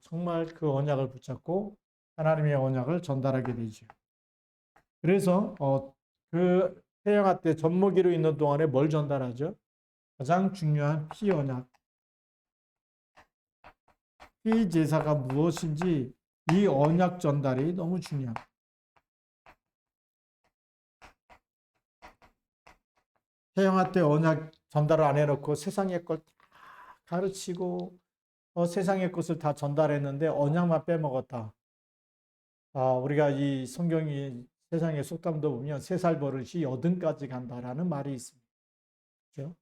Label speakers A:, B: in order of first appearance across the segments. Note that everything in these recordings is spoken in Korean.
A: 정말 그 언약을 붙잡고 하나님의 언약을 전달하게 되죠. 그래서 그 태영아 때 젖먹이로 있는 동안에 뭘 전달하죠? 가장 중요한 피 언약, 피 제사가 무엇인지 이 언약 전달이 너무 중요합니다. 태영아 때 언약 전달을 안 해놓고 세상의 걸 다 가르치고 세상의 것을 다 전달했는데 언약만 빼먹었다. 우리가 이 성경이 세상의 속담도 보면 3살 버릇이 여든까지 간다라는 말이 있습니다. 그렇죠?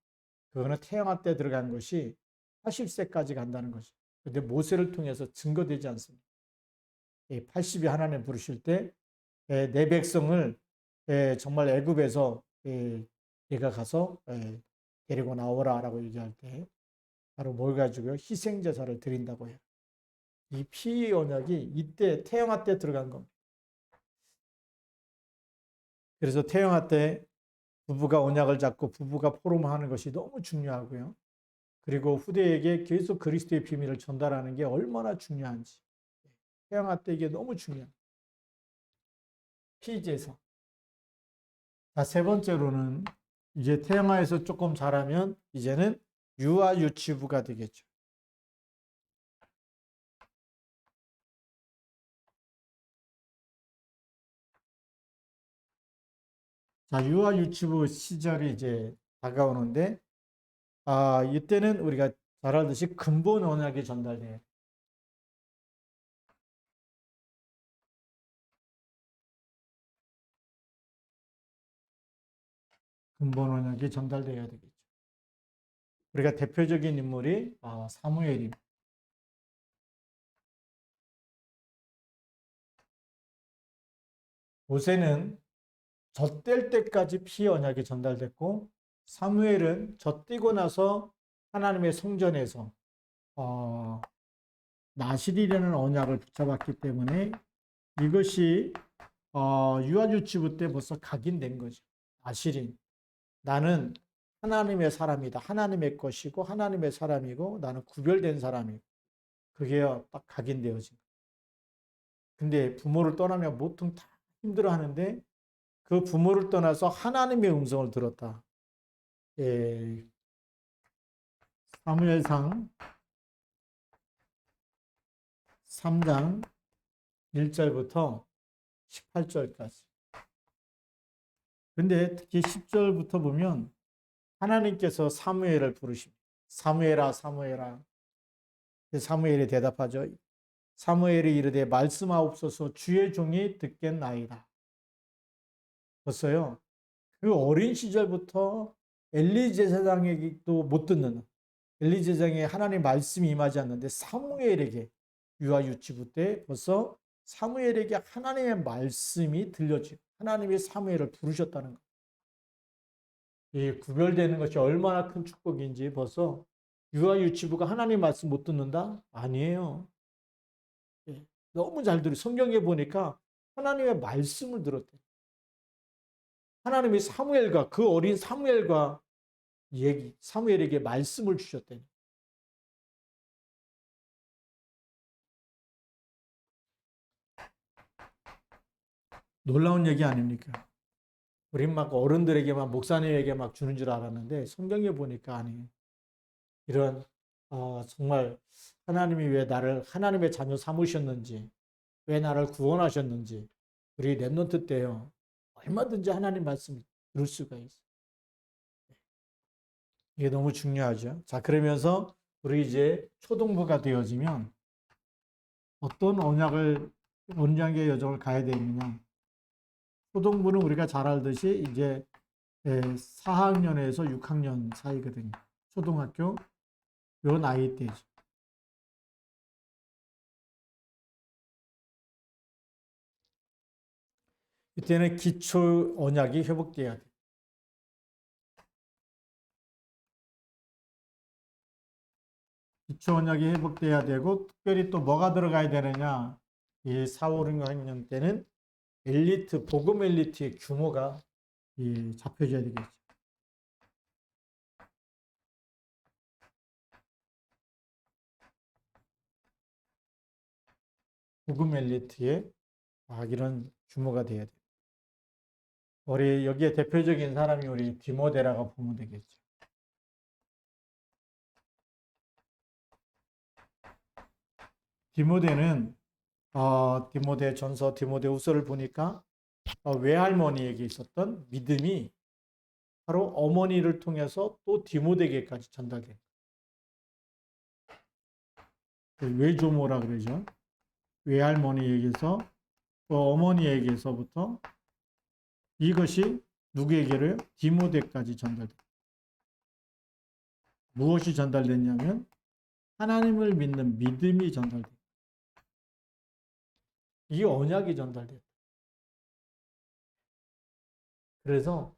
A: 그거는 태영아 때 들어간 것이 80세까지 간다는 것이죠. 근데 모세를 통해서 증거되지 않습니다. 80이 하나님 부르실 때 내 백성을 정말 애굽에서 내가 가서 데리고 나오라라고 얘기할 때 바로 뭘 가지고요? 희생제사를 드린다고 해요. 이 피 언약이 이때 태영아 때 들어간 겁니다. 그래서 태영아 때 부부가 언약을 잡고 부부가 포럼하는 것이 너무 중요하고요. 그리고 후대에게 계속 그리스도의 비밀을 전달하는 게 얼마나 중요한지. 태영아 때 이게 너무 중요합니다. 피제사. 자, 세 번째로는 이제 태영아에서 조금 자라면 이제는 유아 유치부가 되겠죠. 자, 유아 유치부 시절이 이제 다가오는데, 이때는 우리가 잘 알듯이 근본 언약이 전달돼요. 근본 언약이 전달돼야 되겠죠. 우리가 대표적인 인물이 사무엘입니다. 모세는 젖될 때까지 피 언약이 전달됐고 사무엘은 젖뛰고 나서 하나님의 성전에서 나실이라는 언약을 붙잡았기 때문에 이것이 유아유치부 때 벌써 각인된 거죠. 나실인. 나는 하나님의 사람이다. 하나님의 것이고 하나님의 사람이고 나는 구별된 사람이고 그게 딱 각인되어진 거예요. 근데 부모를 떠나면 보통 다 힘들어하는데 그 부모를 떠나서 하나님의 음성을 들었다. 예, 사무엘상 3장 1절부터 18절까지. 근데 특히 10절부터 보면 하나님께서 사무엘을 부르십니다. 사무엘아, 사무엘아. 사무엘이 대답하죠. 사무엘이 이르되 말씀하옵소서 주의 종이 듣겠나이다. 벌써요. 그 어린 시절부터 엘리 제사장에게도 못 듣는 엘리 제사장에 하나님 말씀이 임하지 않는데 사무엘에게 유아 유치부 때 벌써 사무엘에게 하나님의 말씀이 들려지고 하나님이 사무엘을 부르셨다는 것. 이 구별되는 것이 얼마나 큰 축복인지 벌써 유아 유치부가 하나님 말씀 못 듣는다? 아니에요. 예, 너무 잘 들어요. 성경에 보니까 하나님의 말씀을 들었대. 하나님이 사무엘과 그 어린 사무엘과 사무엘에게 말씀을 주셨대. 놀라운 얘기 아닙니까? 우린 막 어른들에게만 목사님에게 막 주는 줄 알았는데 성경에 보니까 아니에요. 이런 정말 하나님이 왜 나를 하나님의 자녀 삼으셨는지 왜 나를 구원하셨는지 우리 랩넌트 때요. 얼마든지 하나님 말씀을 들을 수가 있어요. 이게 너무 중요하죠. 자, 그러면서 우리 이제 초등부가 되어지면 어떤 언약의 여정을 가야 되느냐. 초등부는 우리가 잘 알듯이 이제 4학년에서 6학년 사이거든요. 초등학교 요 나이 때죠. 이때는 기초 언약이 회복돼야 돼. 기초 언약이 회복돼야 되고 특별히 또 뭐가 들어가야 되느냐. 이 4, 5, 6학년 때는 복음 엘리트의 규모가 잡혀져야 되겠죠. 복음 엘리트의 이런 규모가 돼야 돼요. 우리 여기에 대표적인 사람이 우리 디모데라고 보면 되겠죠. 디모데는 디모데 전서, 디모데 후서를 보니까 외할머니에게 있었던 믿음이 바로 어머니를 통해서 또 디모데에게까지 전달돼요. 외조모라 그러죠. 외할머니에게서 또 어머니에게서부터 이것이 누구에게로요? 디모데까지 전달돼요. 무엇이 전달됐냐면 하나님을 믿는 믿음이 전달돼요. 이 언약이 전달돼요. 그래서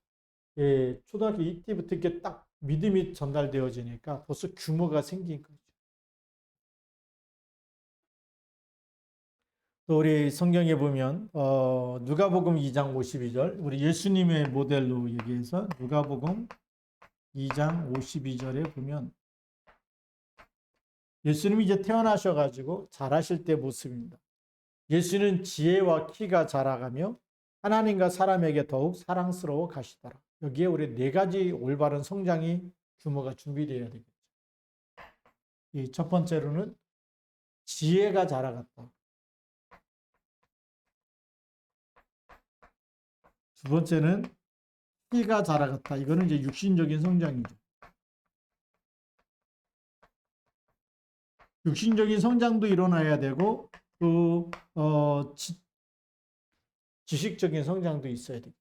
A: 초등학교 이때부터 이렇게 딱 믿음이 전달되어지니까 벌써 규모가 생긴 거죠. 또 우리 성경에 보면 누가복음 2장 52절 우리 예수님의 모델로 얘기해서 누가복음 2장 52절에 보면 예수님이 이제 태어나셔가지고 자라실 때 모습입니다. 예수는 지혜와 키가 자라가며 하나님과 사람에게 더욱 사랑스러워 가시더라. 여기에 우리 네 가지 올바른 성장이 규모가 준비되어야 되겠죠. 이 첫 번째로는 지혜가 자라갔다. 두 번째는 키가 자라갔다. 이거는 이제 육신적인 성장이죠. 육신적인 성장도 일어나야 되고 또 지식적인 성장도 있어야 되겠죠.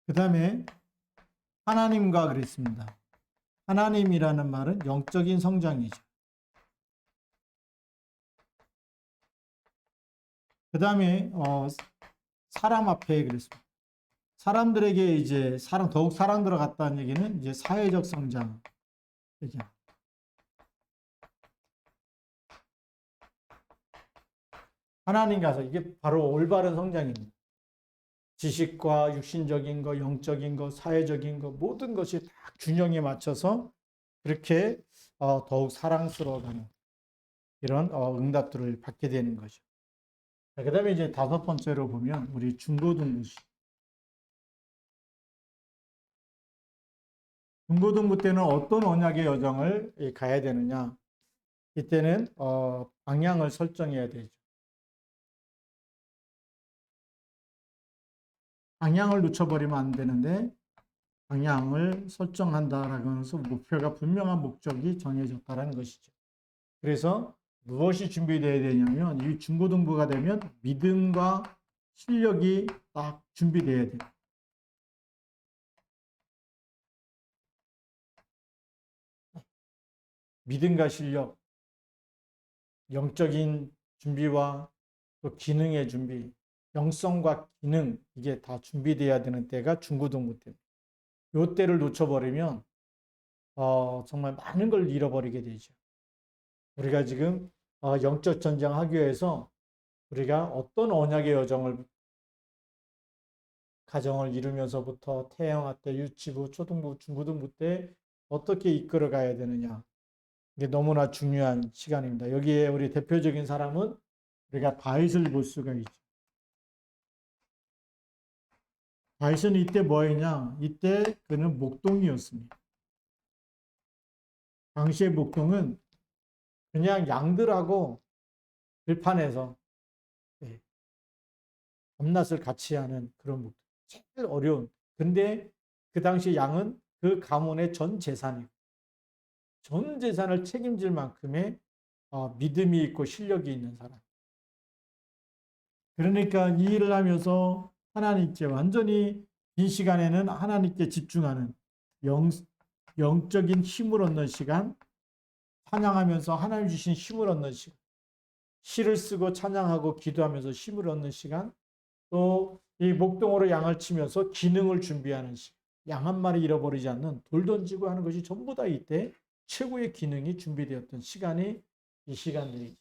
A: 그 다음에 하나님과 그랬습니다. 하나님이라는 말은 영적인 성장이죠. 그 다음에 사람 앞에 그랬습니다. 사람들에게 이제 더욱 사랑 들어갔다는 얘기는 이제 사회적 성장. 그죠? 하나님 가서 이게 바로 올바른 성장입니다. 지식과 육신적인 거, 영적인 거, 사회적인 거 모든 것이 다 균형에 맞춰서 그렇게 더욱 사랑스러워가는 이런 응답들을 받게 되는 거죠. 그 다음에 이제 다섯 번째로 보면 우리 중고등부시. 중고등부 때는 어떤 언약의 여정을 가야 되느냐? 이때는 방향을 설정해야 되죠. 방향을 놓쳐버리면 안 되는데 방향을 설정한다라고 해서 목표가 분명한 목적이 정해졌다라는 것이죠. 그래서 무엇이 준비되어야 되냐면 이 중고등부가 되면 믿음과 실력이 딱 준비되어야 돼요. 믿음과 실력, 영적인 준비와 또 기능의 준비, 영성과 기능 이게 다 준비되어야 되는 때가 중고등부 때입니다. 이 때를 놓쳐버리면 정말 많은 걸 잃어버리게 되죠. 우리가 지금 영적 전쟁 하기 위해서 우리가 어떤 언약의 여정을 가정을 이루면서부터 태영아 때, 유치부, 초등부, 중고등부 때 어떻게 이끌어 가야 되느냐. 이게 너무나 중요한 시간입니다. 여기에 우리 대표적인 사람은 우리가 다윗을 볼 수가 있죠. 다윗은 이때 뭐였냐? 이때 그는 목동이었습니다. 당시의 목동은 그냥 양들하고 들판에서 밤낮을 같이 하는 그런 목동. 제일 어려운. 근데 그 당시 양은 그 가문의 전 재산이고 전 재산을 책임질 만큼의 믿음이 있고 실력이 있는 사람. 그러니까 이 일을 하면서 하나님께 완전히 긴 시간에는 하나님께 집중하는 영적인 힘을 얻는 시간, 찬양하면서 하나님 주신 힘을 얻는 시간, 시를 쓰고 찬양하고 기도하면서 힘을 얻는 시간, 또 이 목동으로 양을 치면서 기능을 준비하는 시간, 양 한 마리 잃어버리지 않는 돌 던지고 하는 것이 전부 다 이때 최고의 기능이 준비되었던 시간이 이 시간들이죠.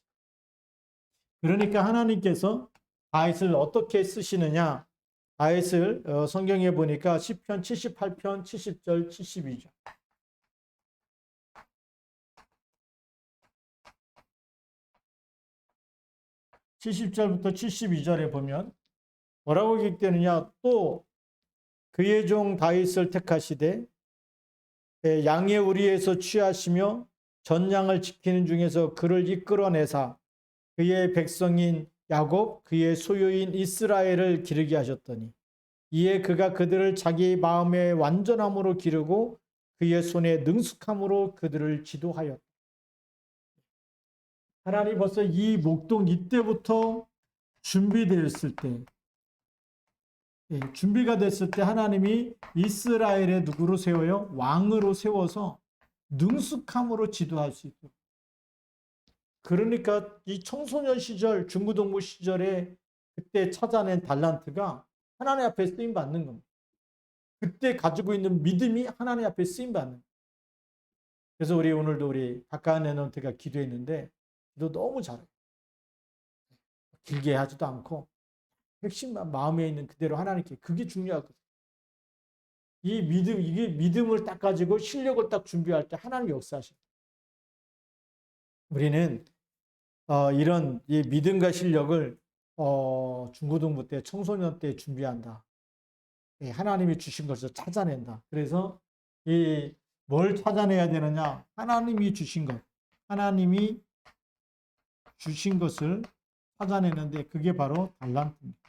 A: 그러니까 하나님께서 다윗을 어떻게 쓰시느냐? 다윗을 성경에 보니까 시편 78편 70절 72절. 70절부터 72절에 보면 뭐라고 기록되느냐? 또 그의 종 다윗을 택하시되 양의 우리에서 취하시며 전양을 지키는 중에서 그를 이끌어내사 그의 백성인 야곱 그의 소유인 이스라엘을 기르게 하셨더니 이에 그가 그들을 자기 마음의 완전함으로 기르고 그의 손에 능숙함으로 그들을 지도하였다. 하나님 벌써 이 목동 이때부터 준비되었을 때, 준비가 됐을 때 하나님이 이스라엘의 누구로 세워요? 왕으로 세워서 능숙함으로 지도할 수 있도록. 그러니까 이 청소년 시절, 중고등부 시절에 그때 찾아낸 달란트가 하나님 앞에 쓰임 받는 겁니다. 그때 가지고 있는 믿음이 하나님 앞에 쓰임 받는 거예요. 그래서 우리 오늘도 우리 박가은 래넌트가 기도했는데 기도 너무 잘해요. 길게 하지도 않고 핵심만 마음에 있는 그대로 하나님께, 그게 중요하거든요. 이게 믿음을 딱 가지고 실력을 딱 준비할 때 하나님 역사하십니다. 우리는 이런 이 믿음과 실력을 중고등부 때, 청소년 때 준비한다. 하나님이 주신 것을 찾아낸다. 그래서 뭘 찾아내야 되느냐? 하나님이 주신 것, 하나님이 주신 것을 찾아내는데 그게 바로 달란트입니다.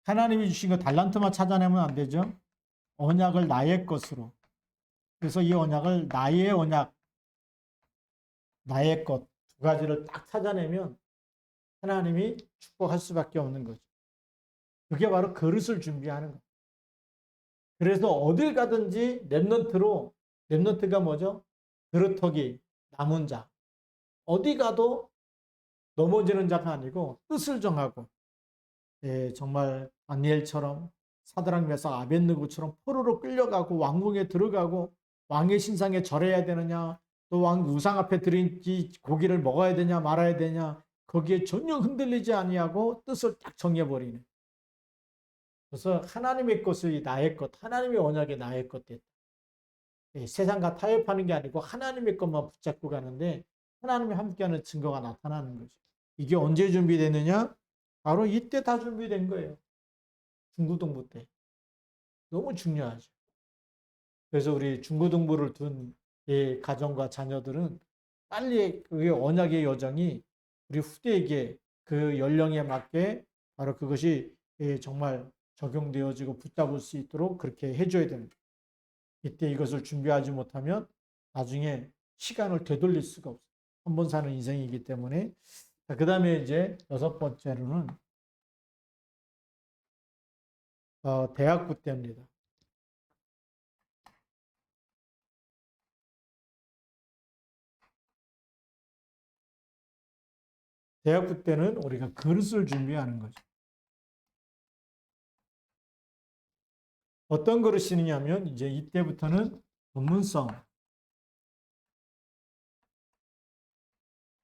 A: 하나님이 주신 것 달란트만 찾아내면 안 되죠. 언약을 나의 것으로. 그래서 이 언약을 나의 언약, 나의 것 두 가지를 딱 찾아내면 하나님이 축복할 수밖에 없는 거죠. 그게 바로 그릇을 준비하는 거예요. 그래서 어딜 가든지 랩넌트가 뭐죠? 그릇터기, 남은 자. 어디 가도 넘어지는 자가 아니고 뜻을 정하고, 정말 다니엘처럼 사드락 메삭 아벳느고처럼 포로로 끌려가고 왕궁에 들어가고 왕의 신상에 절해야 되느냐, 또 왕 우상 앞에 드린 고기를 먹어야 되냐 말아야 되냐, 거기에 전혀 흔들리지 아니하고 뜻을 딱 정해버리는. 그래서 하나님의 것이 나의 것, 하나님의 언약이 나의 것 됐다. 세상과 타협하는 게 아니고 하나님의 것만 붙잡고 가는데 하나님이 함께하는 증거가 나타나는 거죠. 이게 언제 준비되느냐? 바로 이때 다 준비된 거예요. 중고등부 때. 너무 중요하죠. 그래서 우리 중고등부를 둔 가정과 자녀들은 빨리 그 언약의 여정이 우리 후대에게 그 연령에 맞게 바로 그것이 정말 적용되어지고 붙잡을 수 있도록 그렇게 해줘야 됩니다. 이때 이것을 준비하지 못하면 나중에 시간을 되돌릴 수가 없어요. 한 번 사는 인생이기 때문에. 그 다음에 이제 6번째로는 대학부 때입니다. 대학부 때는 우리가 그릇을 준비하는 거죠. 어떤 그릇이냐면 이제 이때부터는 전문성,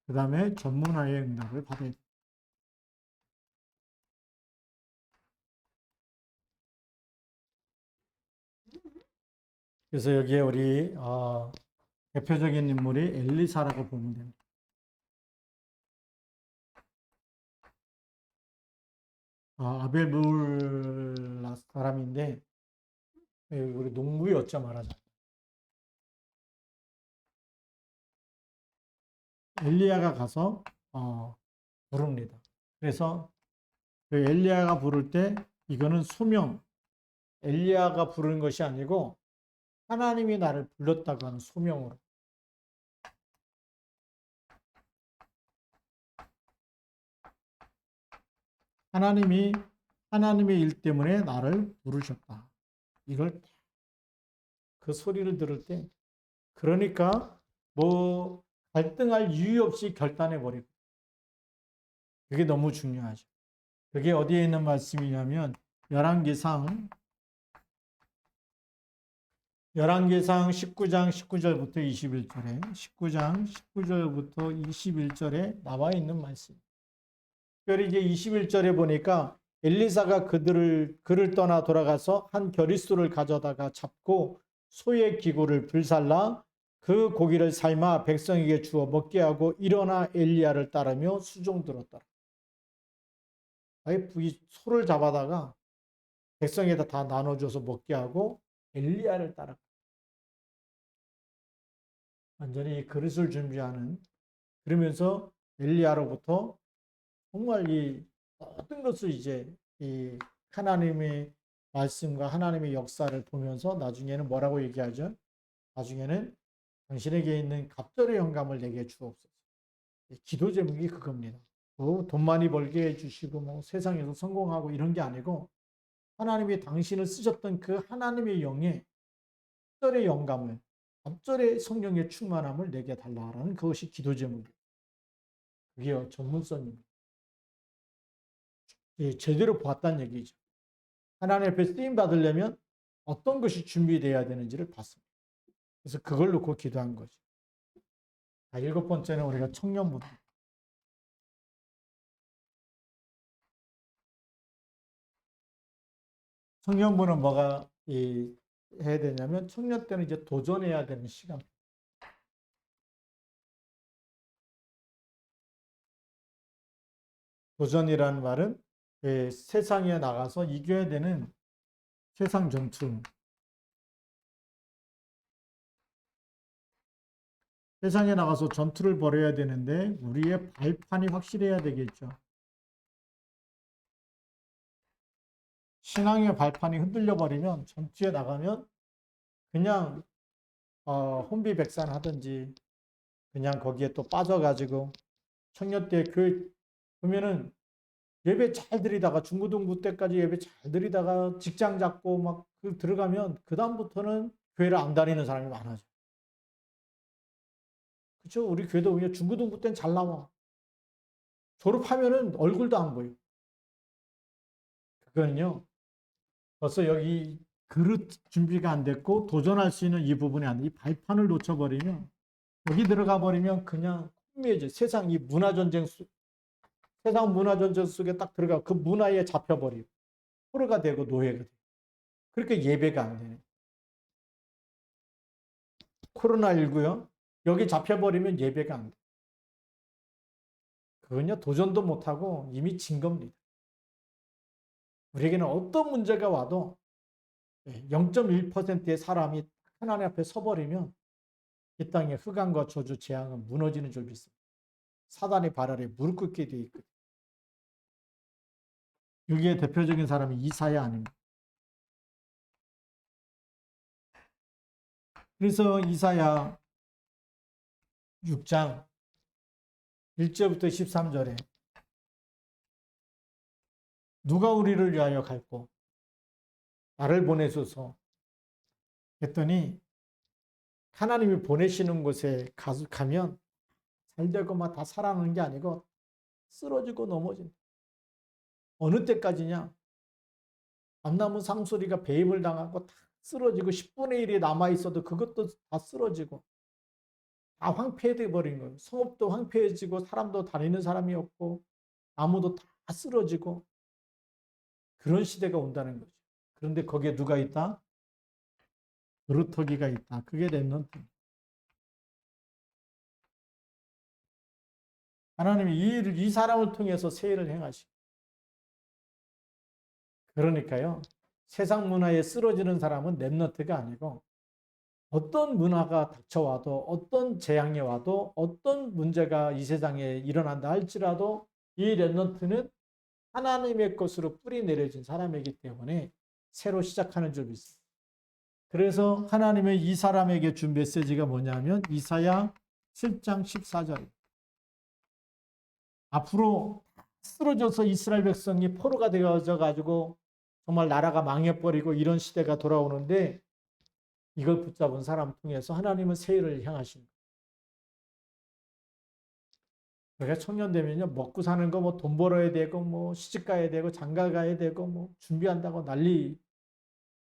A: 그 다음에 전문화의 응답을 받아야 돼요. 그래서 여기에 우리 대표적인 인물이 엘리사라고 보면 됩니다. 아벨불 사람인데 우리 농부의 어찌 말하자. 엘리야가 가서 부릅니다. 그래서 그 엘리야가 부를 때 이거는 소명, 엘리야가 부르는 것이 아니고 하나님이 나를 불렀다고 하는 소명으로. 하나님의 일 때문에 나를 부르셨다. 이걸 그 소리를 들을 때, 그러니까 뭐 갈등할 이유 없이 결단해 버리고. 그게 너무 중요하죠. 그게 어디에 있는 말씀이냐면 열왕기상 열왕기상 19장 19절부터 21절에 19장 19절부터 21절에 나와 있는 말씀. 특별히 이제 21절에 보니까 엘리사가 그를 떠나 돌아가서 한 겨릿수를 가져다가 잡고 소의 기구를 불살라 그 고기를 삶아 백성에게 주어 먹게 하고 일어나 엘리야를 따르며 수종 들었더라. 아예 소를 잡아다가 백성에다 다 나눠줘서 먹게 하고 엘리야를 따라 완전히 그릇을 준비하는 그러면서 엘리야로부터 정말 이 모든 것을 이제 이 하나님의 말씀과 하나님의 역사를 보면서 나중에는 뭐라고 얘기하죠? 나중에는 당신에게 있는 갑절의 영감을 내게 주옵소서. 기도 제목이 그겁니다. 돈 많이 벌게 해주시고 뭐 세상에서 성공하고 이런 게 아니고 하나님이 당신을 쓰셨던 그 하나님의 영의 갑절의 영감을 갑절의 성령의 충만함을 내게 달라라는 그것이 기도 제목이에요. 그게 전문성입니다. 제대로 보았다는 얘기죠. 하나님 앞에 쓰임 받으려면 어떤 것이 준비되어야 되는지를 봤습니다. 그래서 그걸 놓고 기도한 거죠. 일곱 번째는 우리가 청년부터. 청년부는 뭐가 해야 되냐면 청년 때는 이제 도전해야 되는 시간. 도전이라는 말은 세상에 나가서 이겨야 되는 세상 전투. 세상에 나가서 전투를 벌여야 되는데 우리의 발판이 확실해야 되겠죠. 신앙의 발판이 흔들려 버리면 전투에 나가면 그냥 혼비백산 하든지 그냥 거기에 또 빠져가지고 청년 때 보면은 예배 잘 드리다가 중고등부 때까지 예배 잘 드리다가 직장 잡고 막 들어가면 그 다음부터는 교회를 안 다니는 사람이 많아져. 그렇죠? 우리 교회도 그냥 중고등부 때는 잘 나와. 졸업하면은 얼굴도 안 보여. 그거는요. 벌써 여기 그릇 준비가 안 됐고 도전할 수 있는 이 부분이 안 돼. 이 발판을 놓쳐버리면 여기 들어가 버리면 그냥 혼미해져. 세상 문화전쟁 속에 딱 들어가 그 문화에 잡혀버리고 포로가 되고 노예가 되고 그렇게 예배가 안 되네. 코로나19요. 여기 잡혀버리면 예배가 안 돼. 그건요 도전도 못하고 이미 진 겁니다. 우리에게는 어떤 문제가 와도 0.1%의 사람이 하나님 앞에 서버리면 이 땅의 흑암과 저주 재앙은 무너지는 줄 믿습니다. 사단의 발 아래 무릎 꿇게 되어 있거든요. 여기에 대표적인 사람이 이사야 아닙니까? 그래서 이사야 6장 1절부터 13절에 누가 우리를 위하여 갈고 나를 보내소서 했더니 하나님이 보내시는 곳에 가면 잘 되고 막 다 살아나는 게 아니고 쓰러지고 넘어진다. 어느 때까지냐? 감나무 상소리가 배임을 당하고 다 쓰러지고 10분의 1이 남아있어도 그것도 다 쓰러지고 다 황폐해 버린 거예요. 성읍도 황폐해지고 사람도 다니는 사람이 없고 나무도 다 쓰러지고 그런 시대가 온다는 거죠. 그런데 거기에 누가 있다? 그루터기가 있다. 그게 렘넌트. 하나님이 이 사람을 통해서 세일을 행하시고 그러니까요. 세상 문화에 쓰러지는 사람은 렘넌트가 아니고 어떤 문화가 닥쳐와도 어떤 재앙이 와도 어떤 문제가 이 세상에 일어난다 할지라도 이 렘넌트는 하나님의 것으로 뿌리 내려진 사람이기 때문에 새로 시작하는 줄 믿습니다. 그래서 하나님의 이 사람에게 준 메시지가 뭐냐면 이사야 7장 14절. 앞으로 쓰러져서 이스라엘 백성이 포로가 되어져 가지고 정말 나라가 망해버리고 이런 시대가 돌아오는데 이걸 붙잡은 사람 통해서 하나님은 세일을 향하십니다. 그러니까 청년 되면요 먹고 사는 거 뭐 돈 벌어야 되고 뭐 시집 가야 되고 장가 가야 되고 뭐 준비한다고 난리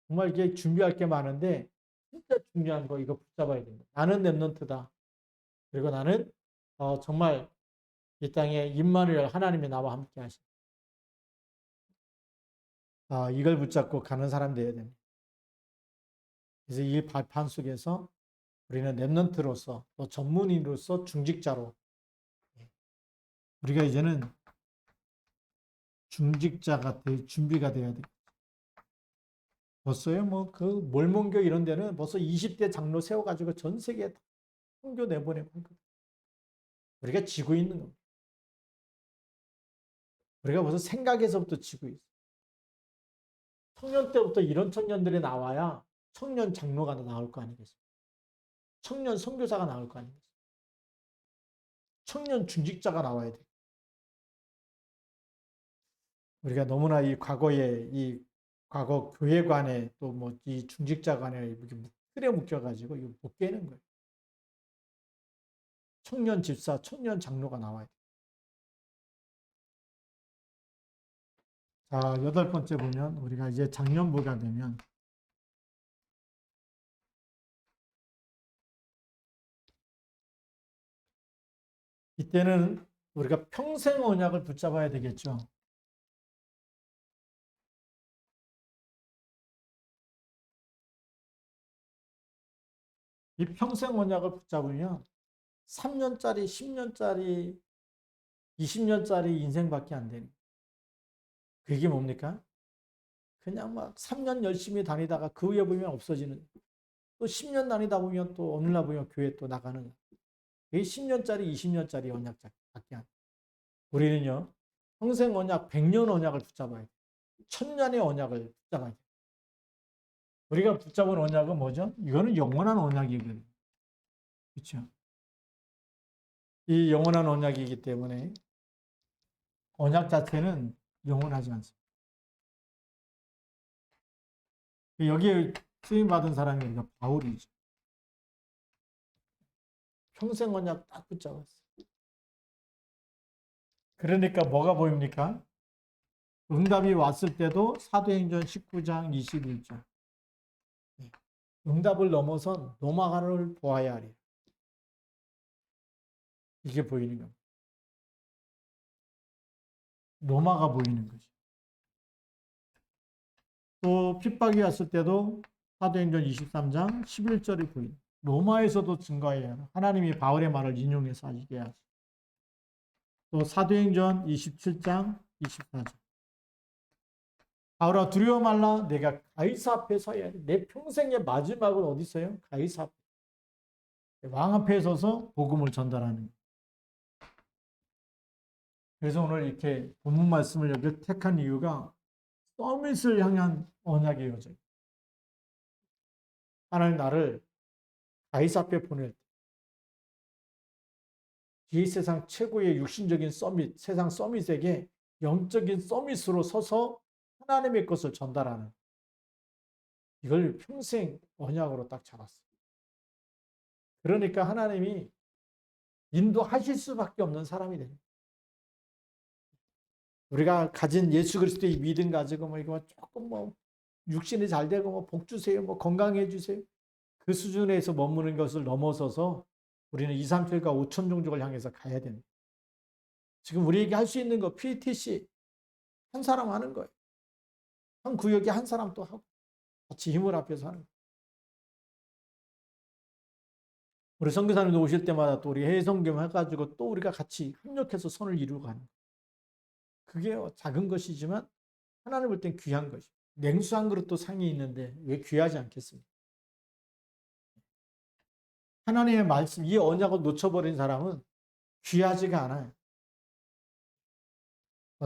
A: 정말 이게 준비할 게 많은데 진짜 중요한 거 이거 붙잡아야 됩니다. 나는 렘넌트다. 그리고 나는 정말 이 땅에 임마누엘 하나님이 나와 함께 하신. 이걸 붙잡고 가는 사람 되어야 됩니다. 그래서 이 발판 속에서 우리는 렘넌트로서 또 전문인으로서 중직자로 우리가 이제는 중직자가 될 준비가 돼야 돼. 벌써요, 뭐, 몰몬교 이런 데는 벌써 20대 장로 세워가지고 전 세계에 선교 내보내고 하거든. 우리가 지고 있는 겁니다. 우리가 벌써 생각에서부터 지고 있어. 청년 때부터 이런 청년들이 나와야 청년 장로가 나올 거 아니겠어요? 청년 선교사가 나올 거 아니겠어요? 청년 중직자가 나와야 돼. 우리가 너무나 이 과거에 이 과거 교회관에 또 뭐 이 중직자관에 이렇게 틀에 묶여가지고 이거 못 깨는 거예요. 청년 집사, 청년 장로가 나와야 돼. 자, 8번째 보면 우리가 이제 장년부가 되면 이때는 우리가 평생 언약을 붙잡아야 되겠죠. 이 평생 언약을 붙잡으면 3년짜리, 10년짜리, 20년짜리 인생밖에 안 되는. 그게 뭡니까? 그냥 막 3년 열심히 다니다가 그 후에 보면 없어지는. 또 10년 다니다 보면 또 어느 날 보면 교회 또 나가는. 그게 10년짜리, 20년짜리 언약밖에 안 돼. 우리는요, 평생 언약, 100년 언약을 붙잡아야 돼. 1000년의 언약을 붙잡아야 돼. 우리가 붙잡은 언약은 뭐죠? 이거는 영원한 언약이거든요. 그렇죠? 이 영원한 언약이기 때문에 언약 자체는 영원하지 않습니다. 여기에 쓰임 받은 사람이 우리가 바울이죠. 평생 언약 딱 붙잡았어요. 그러니까 뭐가 보입니까? 응답이 왔을 때도 사도행전 19장 21절. 응답을 넘어선 노마가를 보아야 하리. 이게 보이는 겁니다. 로마가 보이는 거죠. 또 핍박이 왔을 때도 사도행전 23장 11절이 보이는 로마에서도 증거해야 해요. 하나님이 바울의 말을 인용해서 하게 하죠. 또 사도행전 27장 24절. 바울아 두려워 말라 내가 가이사 앞에 서야 돼. 내 평생의 마지막은 어디 있어요? 가이사 앞에. 왕 앞에 서서 복음을 전달하는 거예요. 그래서 오늘 이렇게 본문 말씀을 여기 택한 이유가 서밋을 향한 언약의 여정. 하나님 나를 가이사 앞에 보낼 때, 이 세상 최고의 육신적인 서밋, 세상 서밋에게 영적인 서밋으로 서서 하나님의 것을 전달하는 이걸 평생 언약으로 딱 잡았어요. 그러니까 하나님이 인도하실 수밖에 없는 사람이 됩니다. 우리가 가진 예수 그리스도의 믿음 가지고 뭐 이거 조금 뭐 육신이 잘 되고 뭐 복 주세요, 뭐 건강해 주세요. 그 수준에서 머무는 것을 넘어서서 우리는 2, 3, 7과 5천 종족을 향해서 가야 됩니다. 지금 우리에게 할 수 있는 거 PTC 한 사람 하는 거예요. 한 구역에 한 사람 또 하고 같이 힘을 합해서 하는 거예요. 우리 선교사님도 오실 때마다 또 우리 해외 선교 해가지고 또 우리가 같이 협력해서 선을 이루고 가는 거예요. 그게 작은 것이지만 하나님 볼 땐 귀한 것이죠. 냉수 한 그릇도 상이 있는데 왜 귀하지 않겠습니까? 하나님의 말씀, 이 언약을 놓쳐버린 사람은 귀하지가 않아요.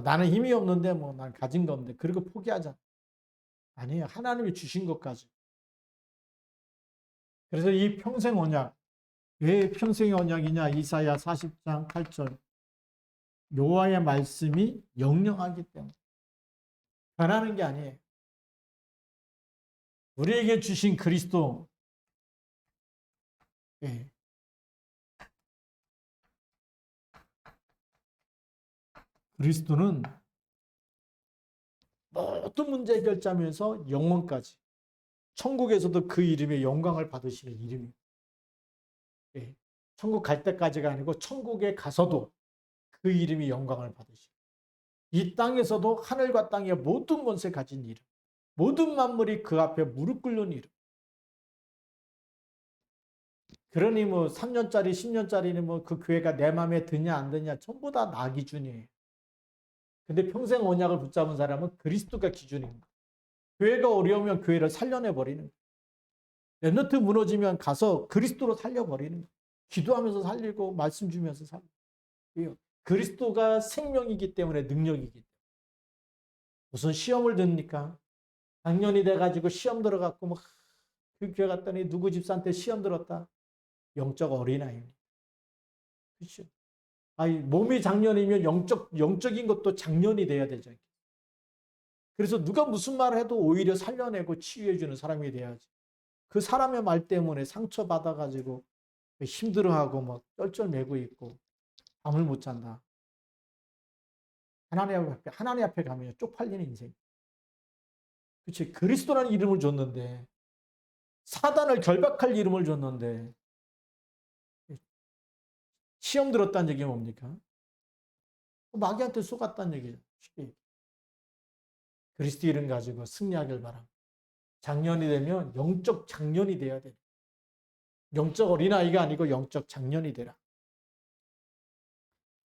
A: 나는 힘이 없는데 난 가진 거 없는데 그리고 포기하자. 아니에요. 하나님이 주신 것까지. 그래서 이 평생 언약, 왜 평생의 언약이냐? 이사야 40장 8절. 여호와의 말씀이 영영하기 때문에 변하는 게 아니에요. 우리에게 주신 그리스도, 예. 그리스도는 모든 문제 해결자면서 영혼까지 천국에서도 그 이름의 영광을 받으시는 이름이에요. 예. 천국 갈 때까지가 아니고 천국에 가서도 그 이름이 영광을 받으시고 이 땅에서도 하늘과 땅의 모든 것을 가진 이름, 모든 만물이 그 앞에 무릎 꿇는 이름. 그러니 뭐 3년짜리 10년짜리는 뭐 그 교회가 내 마음에 드냐 안 드냐 전부 다 나 기준이에요. 근데 평생 언약을 붙잡은 사람은 그리스도가 기준입니다. 교회가 어려우면 교회를 살려내 버리는 거예요. 랩너트 무너지면 가서 그리스도로 살려버리는 거예요. 기도하면서 살리고 말씀 주면서 살리고. 그리스도가 생명이기 때문에 능력이기 때문에. 무슨 시험을 듣니까 작년이 돼가지고 시험 들어갔고 뭐 그 교회 갔더니 누구 집사한테 시험 들었다. 영적 어린아이입니다. 그렇죠? 아니 몸이 작년이면 영적인 것도 작년이 돼야 되죠. 그래서 누가 무슨 말을 해도 오히려 살려내고 치유해주는 사람이 돼야지. 그 사람의 말 때문에 상처받아가지고 힘들어하고 막 쩔쩔매고 있고 잠을 못 잔다. 하나님 앞에 가면 쪽팔리는 인생. 그렇지. 그리스도라는 이름을 줬는데 사단을 결박할 이름을 줬는데 시험 들었다는 얘기 뭡니까? 마귀한테 속았다는 얘기죠. 쉽게. 그리스도 이름 가지고 승리하길 바랍니다. 장년이 되면 영적 장년이 돼야 돼. 영적 어린아이가 아니고 영적 장년이 되라.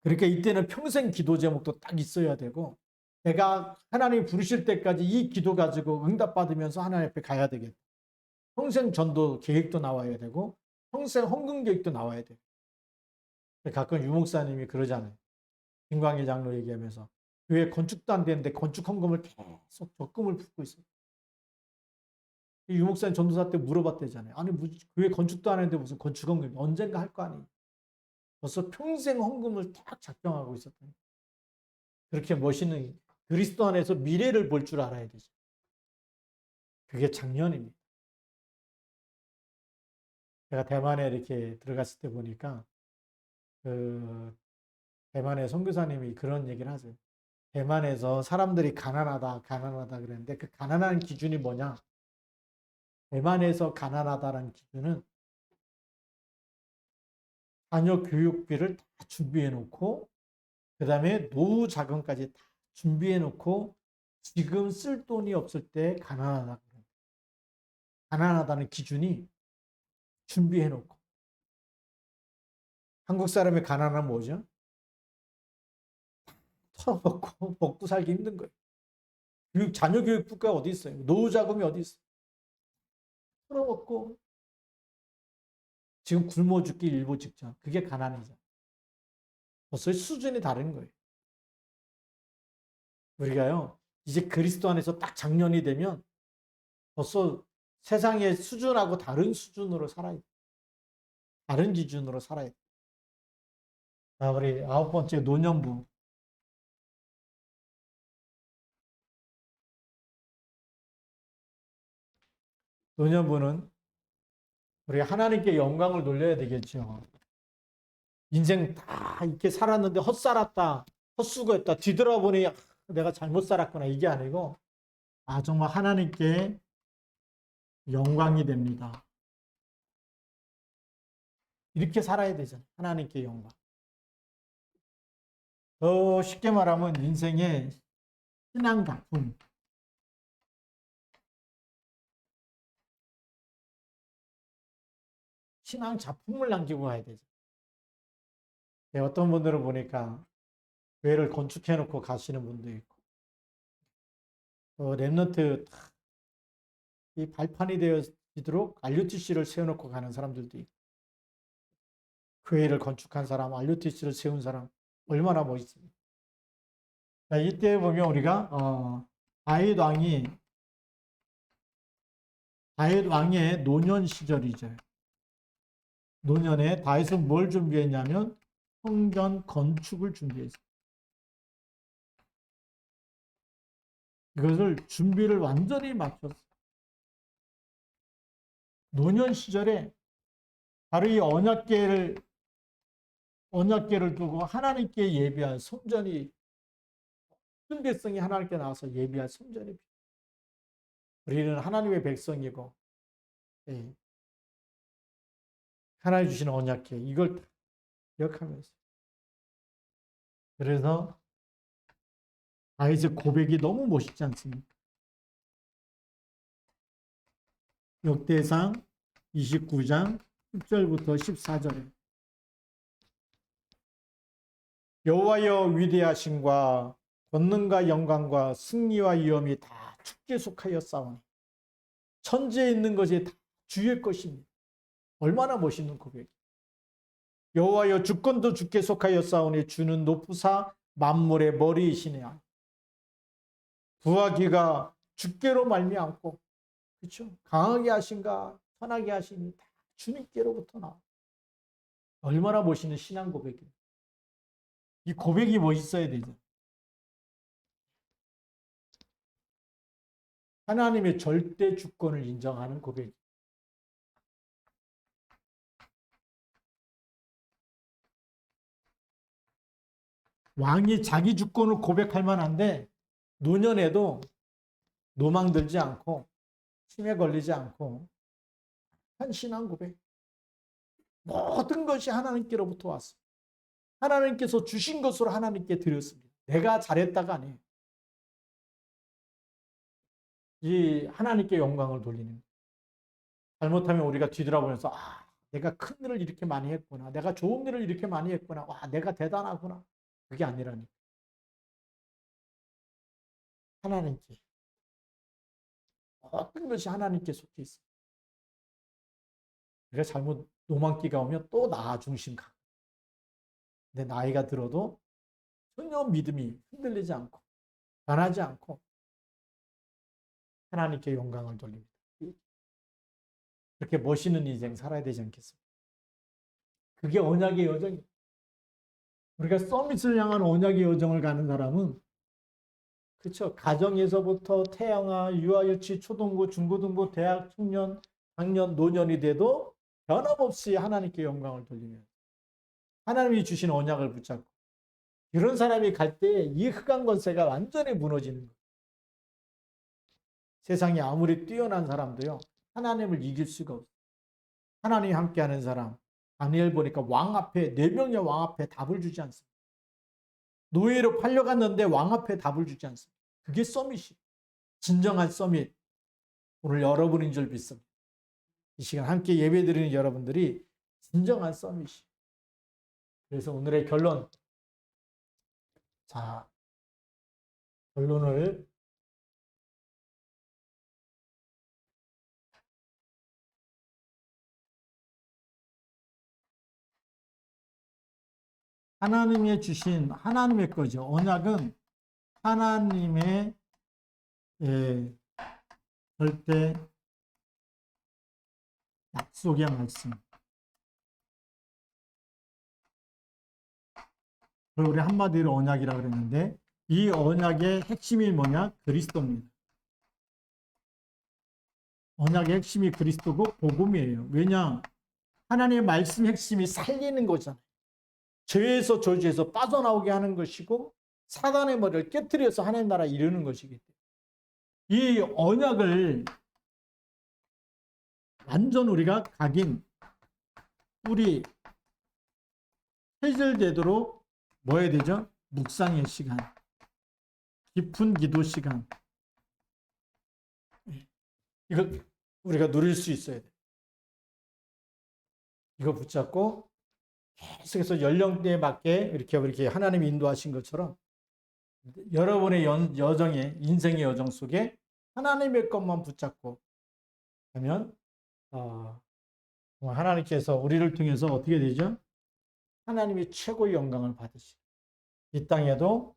A: 그러니까 이때는 평생 기도 제목도 딱 있어야 되고 내가 하나님 부르실 때까지 이 기도 가지고 응답받으면서 하나님 앞에 가야 되겠다. 평생 전도 계획도 나와야 되고 평생 헌금 계획도 나와야 돼. 가끔 유목사님이 그러잖아요. 김광일 장로 얘기하면서 교회 건축도 안 되는데 건축 헌금을 계속 적금을 붓고 있어요. 유목사님 전도사 때 물어봤대잖아요. 아니 교회 건축도 안 했는데 무슨 건축 헌금 언젠가 할 거 아니에요. 벌써 평생 헌금을 딱 작정하고 있었다. 그렇게 멋있는 그리스도 안에서 미래를 볼 줄 알아야 되죠. 그게 작년입니다. 제가 대만에 이렇게 들어갔을 때 보니까 그 대만의 선교사님이 그런 얘기를 하세요. 대만에서 사람들이 가난하다, 가난하다 그랬는데 그 가난한 기준이 뭐냐? 대만에서 가난하다라는 기준은 자녀 교육비를 다 준비해 놓고 그 다음에 노후 자금까지 다 준비해 놓고 지금 쓸 돈이 없을 때 가난하다. 가난하다는 기준이 준비해 놓고 한국 사람의 가난은 뭐죠? 털어먹고 먹고 살기 힘든 거예요. 자녀 교육비가 어디 있어요? 노후 자금이 어디 있어요? 털어먹고 지금 굶어 죽기 일보 직전. 그게 가난이죠. 벌써 수준이 다른 거예요. 우리가요, 이제 그리스도 안에서 딱 장년이 되면 벌써 세상의 수준하고 다른 수준으로 살아야 돼. 다른 기준으로 살아야 돼. 자, 우리 9번째 노년부. 노년부는 우리 하나님께 영광을 돌려야 되겠죠. 인생 다 이렇게 살았는데 헛살았다, 헛수고했다, 뒤돌아보니 내가 잘못 살았구나 이게 아니고 정말 하나님께 영광이 됩니다. 이렇게 살아야 되잖아요. 하나님께 영광. 더 쉽게 말하면 인생의 신앙 작품. 신앙 작품을 남기고 가야 되죠. 어떤 분들은 보니까 교회를 건축해 놓고 가시는 분도 있고 랩런트 이 발판이 되어지도록 RUTC를 세워놓고 가는 사람들도 있고 교회를 건축한 사람, RUTC를 세운 사람 얼마나 멋있습니까? 자, 이때 보면 우리가 다윗 왕의 노년 시절이죠. 노년에 다윗은 뭘 준비했냐면 성전 건축을 준비했어요. 이것을 준비를 완전히 마쳤어요. 노년 시절에 바로 이 언약궤를 두고 하나님께 예비할 성전이 큰 백성이 하나님께 나와서 예비할 성전이 우리는 하나님의 백성이고, 예, 하나님 주시는 언약계 이걸 기억하면서. 그래서 다윗의 고백이 너무 멋있지 않습니까? 역대상 29장 10절부터 14절에 여호와여 위대하심과 권능과 영광과 승리와 위엄이 다 주께 속하였사오니 천지에 있는 것이 다 주의 것입니다. 얼마나 멋있는 고백. 여호와여 주권도 주께 속하였사오니 주는 높으사 만물의 머리이시네요. 부하기가 주께로 말미암고, 그렇죠? 강하게 하신가 편하게 하시니 다 주님께로부터 나와. 얼마나 멋있는 신앙 고백이에요. 이 고백이 멋있어야 되죠. 하나님의 절대 주권을 인정하는 고백. 왕이 자기 주권을 고백할 만한데 노년에도 노망 들지 않고 침에 걸리지 않고 한 신앙 고백. 모든 것이 하나님께로부터 왔습니다. 하나님께서 주신 것으로 하나님께 드렸습니다. 내가 잘했다가 아니에요. 이 하나님께 영광을 돌리는 거예요. 잘못하면 우리가 뒤돌아보면서 내가 큰 일을 이렇게 많이 했구나. 내가 좋은 일을 이렇게 많이 했구나. 와, 내가 대단하구나. 그게 아니라니까. 하나님께. 어떤 것이 하나님께 속해 있어요. 우리가 잘못 노망기가 오면 또 나 중심 가. 근데 나이가 들어도 전혀 믿음이 흔들리지 않고 변하지 않고 하나님께 영광을 돌립니다. 그렇게 멋있는 인생 살아야 되지 않겠습니까? 그게 언약의 여정이에요. 우리가 서밋을 향한 언약의 여정을 가는 사람은 그렇죠. 가정에서부터 태양아, 유아유치, 초등부, 중고등부, 대학, 청년, 학년, 노년이 돼도 변함없이 하나님께 영광을 돌리면 하나님이 주신 언약을 붙잡고 이런 사람이 갈 때 이 흑암 권세가 완전히 무너지는 거예요. 세상에 아무리 뛰어난 사람도요. 하나님을 이길 수가 없어요. 하나님이 함께하는 사람. 다니엘 보니까 왕 앞에 4명의 왕 앞에 답을 주지 않습니다. 노예로 팔려갔는데 왕 앞에 답을 주지 않습니다. 그게 서밋이. 진정한 서밋. 오늘 여러분인 줄 믿습니다. 이 시간 함께 예배드리는 여러분들이 진정한 서밋이. 그래서 오늘의 결론. 자, 결론을 하나님이 주신 하나님의 거죠. 언약은 하나님의 절대 약속의 말씀. 그걸 우리 한마디로 언약이라고 그랬는데 이 언약의 핵심이 뭐냐? 그리스도입니다. 언약의 핵심이 그리스도고 복음이에요. 왜냐? 하나님의 말씀 핵심이 살리는 거잖아요. 죄에서 저주에서 빠져나오게 하는 것이고 사단의 머리를 깨뜨려서 하나님 나라 이루는 것이기 때문에 이 언약을 완전 우리가 각인 뿌리 해결되도록 뭐 해야 되죠? 묵상의 시간, 깊은 기도 시간 이걸 우리가 누릴 수 있어야 돼요. 이거 붙잡고 계속해서 연령대에 맞게 이렇게 하나님이 인도하신 것처럼 여러분의 여정에 인생의 여정 속에 하나님의 것만 붙잡고 하면 하나님께서 우리를 통해서 어떻게 되죠? 하나님이 최고의 영광을 받으시고 이 땅에도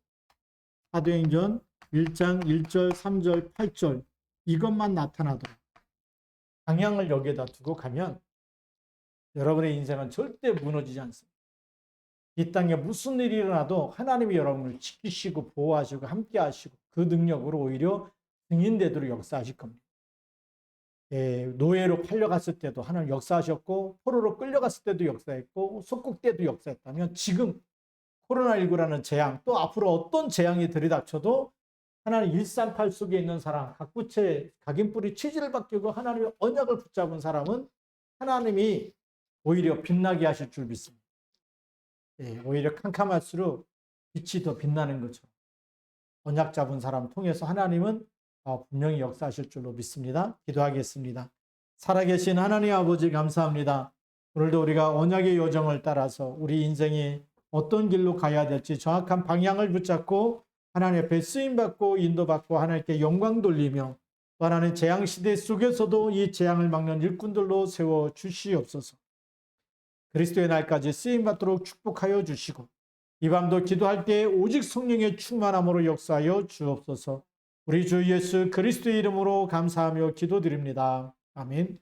A: 사도행전 1장 1절 3절 8절 이것만 나타나도록 방향을 여기에다 두고 가면 여러분의 인생은 절대 무너지지 않습니다. 이 땅에 무슨 일이 일어나도 하나님이 여러분을 지키시고 보호하시고 함께 하시고 그 능력으로 오히려 증인되도록 역사하실 겁니다. 노예로 팔려갔을 때도 하나님 역사하셨고 포로로 끌려갔을 때도 역사했고 속국 때도 역사했다면 지금 코로나19라는 재앙 또 앞으로 어떤 재앙이 들이닥쳐도 하나님 일산팔 속에 있는 사람, 각부채, 각인뿌리 취지를 바뀌고 하나님의 언약을 붙잡은 사람은 하나님이 오히려 빛나게 하실 줄 믿습니다. 예, 오히려 캄캄할수록 빛이 더 빛나는 거죠. 언약 잡은 사람 통해서 하나님은 분명히 역사하실 줄로 믿습니다. 기도하겠습니다. 살아계신 하나님 아버지 감사합니다. 오늘도 우리가 언약의 요정을 따라서 우리 인생이 어떤 길로 가야 될지 정확한 방향을 붙잡고 하나님 앞에 쓰임받고 인도받고 하나님께 영광 돌리며 또 하나님 재앙시대 속에서도 이 재앙을 막는 일꾼들로 세워 주시옵소서. 그리스도의 날까지 쓰임받도록 축복하여 주시고 이 밤도 기도할 때 오직 성령의 충만함으로 역사하여 주옵소서. 우리 주 예수 그리스도의 이름으로 감사하며 기도드립니다. 아멘.